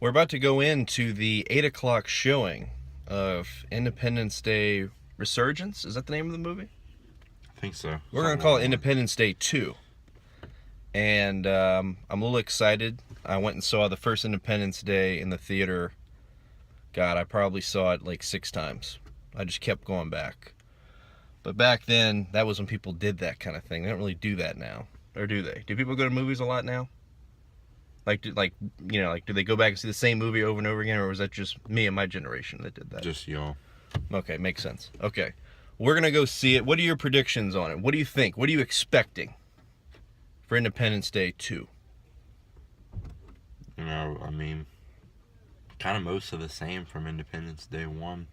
We're about to go into the 8 o'clock showing of Independence Day Resurgence. Is that the name of the movie? I think so. We're going to call it Independence Day 2. And I'm a little excited. I went and saw the first Independence Day in the theater. God, I probably saw it like 6 times. I just kept going back. But back then, that was when people did that kind of thing. They don't really do that now. Or do they? Do people go to movies a lot now? Do they go back and see the same movie over and over again, or was that just me and my generation that did that? Just y'all. Okay, makes sense. Okay, we're gonna go see it. What are your predictions on it? What do you think? What are you expecting for Independence Day 2? I mean, kind of most of the same from Independence Day 1.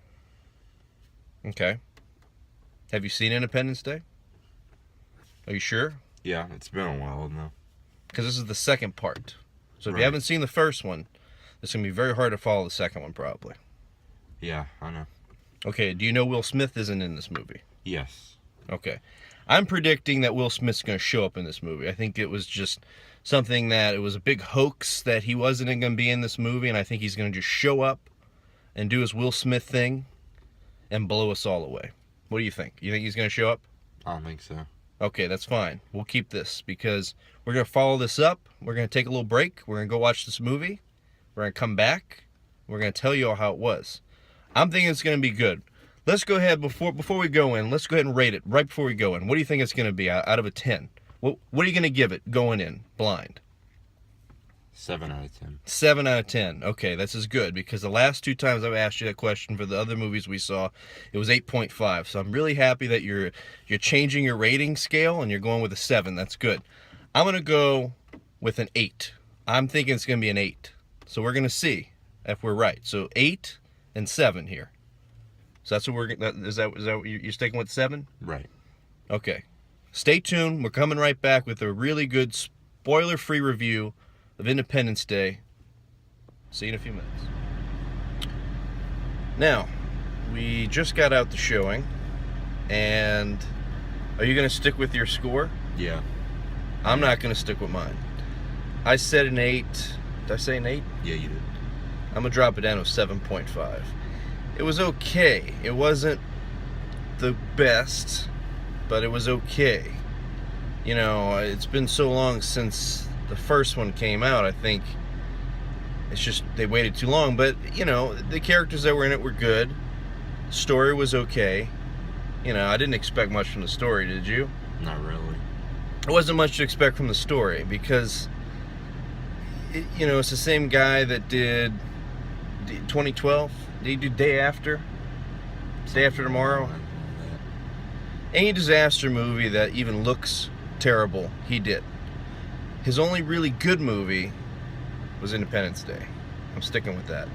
Okay. Have you seen Independence Day? Are you sure? Yeah, it's been a while now. Because this is the second part. So if Right. you haven't seen the first one, it's going to be very hard to follow the second one, probably. Yeah, I know. Okay, do you know Will Smith isn't in this movie? Yes. Okay. I'm predicting that Will Smith's going to show up in this movie. I think it was just something that it was a big hoax that he wasn't going to be in this movie, and I think he's going to just show up and do his Will Smith thing and blow us all away. What do you think? You think he's going to show up? I don't think so. Okay, that's fine. We'll keep this because we're going to follow this up. We're going to take a little break. We're going to go watch this movie. We're going to come back. We're going to tell you all how it was. I'm thinking it's going to be good. Let's go ahead, before we go in, let's go ahead and rate it right before we go in. What do you think it's going to be out of a 10? What are you going to give it going in, blind? 7 out of 10. 7 out of 10. Okay, this is good because the last 2 times I've asked you that question for the other movies we saw, it was 8.5. So I'm really happy that you're changing your rating scale and you're going with a 7. That's good. I'm going to go with an 8. I'm thinking it's going to be an 8. So we're going to see if we're right. So 8 and 7 here. So that's what we're going to... Is that what you're sticking with 7? Right. Okay. Stay tuned. We're coming right back with a really good spoiler-free review of Independence Day. See you in a few minutes. Now, we just got out the showing, and are you going to stick with your score? Yeah. I'm not going to stick with mine. I said an 8. Did I say an 8? Yeah, you did. I'm going to drop it down to 7.5. It was okay. It wasn't the best, but it was okay. You know, it's been so long since the first one came out. I think it's just they waited too long. But, you know, the characters that were in it were good. The story was okay. You know, I didn't expect much from the story, did you? Not really. It wasn't much to expect from the story because, you know, it's the same guy that did 2012. Did he do Day After? Day After Tomorrow? Any disaster movie that even looks terrible, he did. His only really good movie was Independence Day. I'm sticking with that.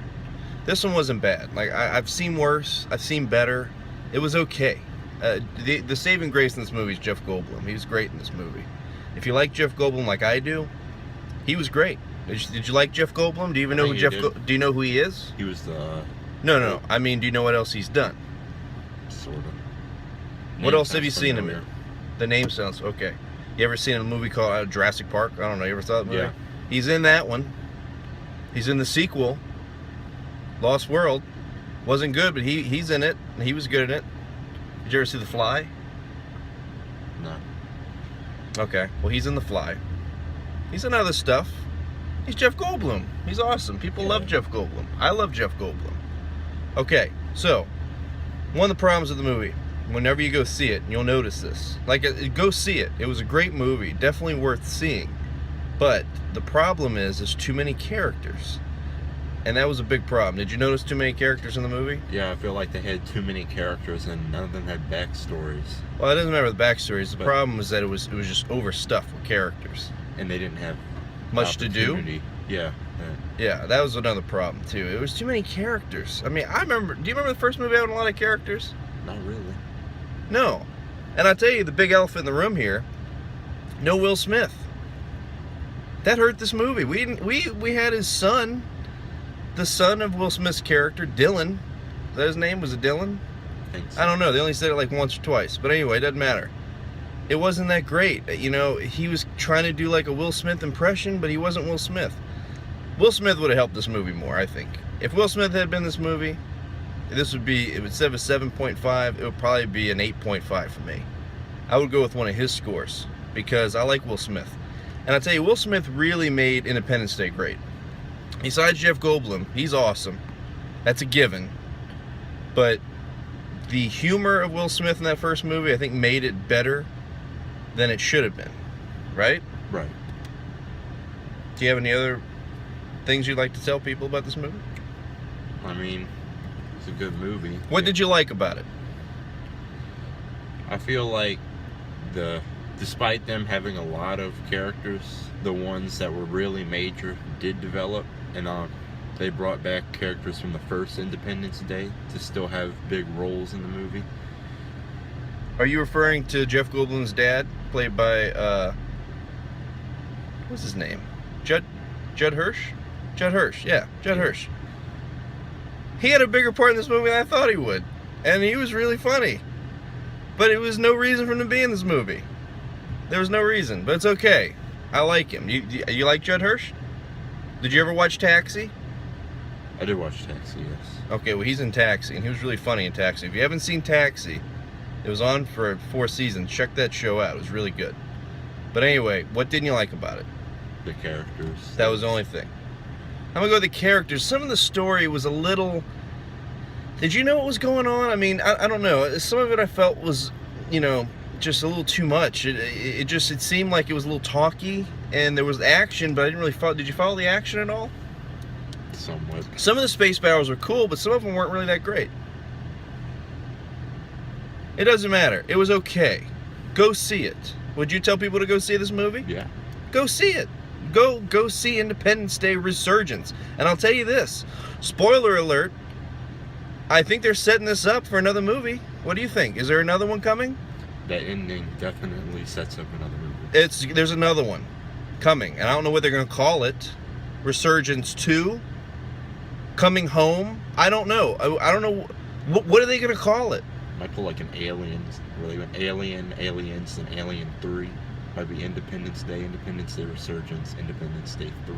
This one wasn't bad. Like, I've seen worse. I've seen better. It was okay. The saving grace in this movie is Jeff Goldblum. He was great in this movie. If you like Jeff Goldblum like I do, he was great. Did you like Jeff Goldblum? Do you even know who do you know who he is? He was the... No. I mean, do you know what else he's done? Sort of. What else have you seen him in? The name sounds okay. You ever seen a movie called Jurassic Park? I don't know. You ever saw that movie? Yeah. He's in that one. He's in the sequel, Lost World. Wasn't good, but he's in it. And he was good in it. Did you ever see The Fly? No. Okay. Well, he's in The Fly. He's in other stuff. He's Jeff Goldblum. He's awesome. People love Jeff Goldblum. I love Jeff Goldblum. Okay, so one of the problems with the movie, whenever you go see it, you'll notice this. Like, go see it. It was a great movie, definitely worth seeing. But the problem is, there's too many characters, and that was a big problem. Did you notice too many characters in the movie? Yeah, I feel like they had too many characters, and none of them had backstories. Well, it doesn't matter the backstories. The problem was that it was just overstuffed with characters. And they didn't have Much to do? Yeah. Yeah, that was another problem too. It was too many characters. I mean, do you remember the first movie having a lot of characters? Not really. No. And I'll tell you, the big elephant in the room here, no Will Smith. That hurt this movie. We had his son, the son of Will Smith's character, Dylan. Is that his name? Was it Dylan? I think so. I don't know. They only said it like once or twice. But anyway, it doesn't matter. It wasn't that great. You know, he was trying to do like a Will Smith impression, but he wasn't Will Smith. Will Smith would have helped this movie more, I think. If Will Smith had been in this movie, this would be, instead of a 7.5, it would probably be an 8.5 for me. I would go with one of his scores because I like Will Smith. And I'll tell you, Will Smith really made Independence Day great. Besides Jeff Goldblum, he's awesome. That's a given. But the humor of Will Smith in that first movie, I think, made it better than it should have been. Right? Right. Do you have any other things you'd like to tell people about this movie? I mean, it's a good movie. What did you like about it? I feel like despite them having a lot of characters, the ones that were really major did develop, and they brought back characters from the first Independence Day to still have big roles in the movie. Are you referring to Jeff Goldblum's dad, played by what's his name? Judd Hirsch? Judd Hirsch, yeah, Judd Hirsch. He had a bigger part in this movie than I thought he would, and he was really funny. But it was no reason for him to be in this movie. There was no reason, but it's okay. I like him. You like Judd Hirsch? Did you ever watch Taxi? I did watch Taxi, yes. Okay, well, he's in Taxi, and he was really funny in Taxi. If you haven't seen Taxi, it was on for 4 seasons. Check that show out. It was really good. But anyway, what didn't you like about it? The characters. That was the only thing. I'm going to go with the characters. Some of the story was a little... Did you know what was going on? I mean, I don't know. Some of it I felt was, just a little too much. It seemed like it was a little talky, and there was action, but I didn't really follow. Did you follow the action at all? Somewhat. Some of the space battles were cool, but some of them weren't really that great. It doesn't matter. It was okay. Go see it. Would you tell people to go see this movie? Yeah. Go see it. Go see Independence Day Resurgence. And I'll tell you this. Spoiler alert. I think they're setting this up for another movie. What do you think? Is there another one coming? That ending definitely sets up another movie. There's another one coming, and I don't know what they're going to call it. Resurgence 2? Coming Home? I don't know. I don't know. What are they going to call it? Might pull like an Aliens. Really went Alien, Aliens, and Alien 3. Might be Independence Day, Resurgence, Independence Day 3.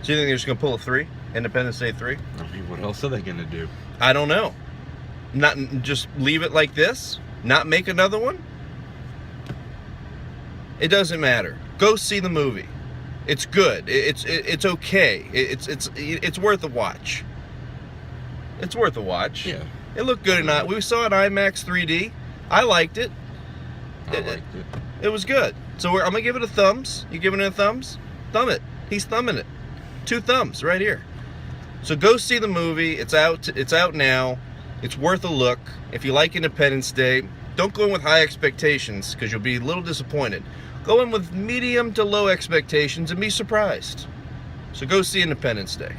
So you think they're just going to pull a 3? Independence Day 3? I mean, what else are they going to do? I don't know. Not just leave it like this? Not make another one? It doesn't matter. Go see the movie. It's good. It's okay. It's worth a watch. It's worth a watch. Yeah. It looked good or not. We saw it IMAX 3D. I liked it. I liked it. It was good. So I'm gonna give it a thumbs. You giving it a thumbs? Thumb it. He's thumbing it. 2 thumbs right here. So go see the movie. It's out. It's out now. It's worth a look. If you like Independence Day, don't go in with high expectations because you'll be a little disappointed. Go in with medium to low expectations and be surprised. So go see Independence Day.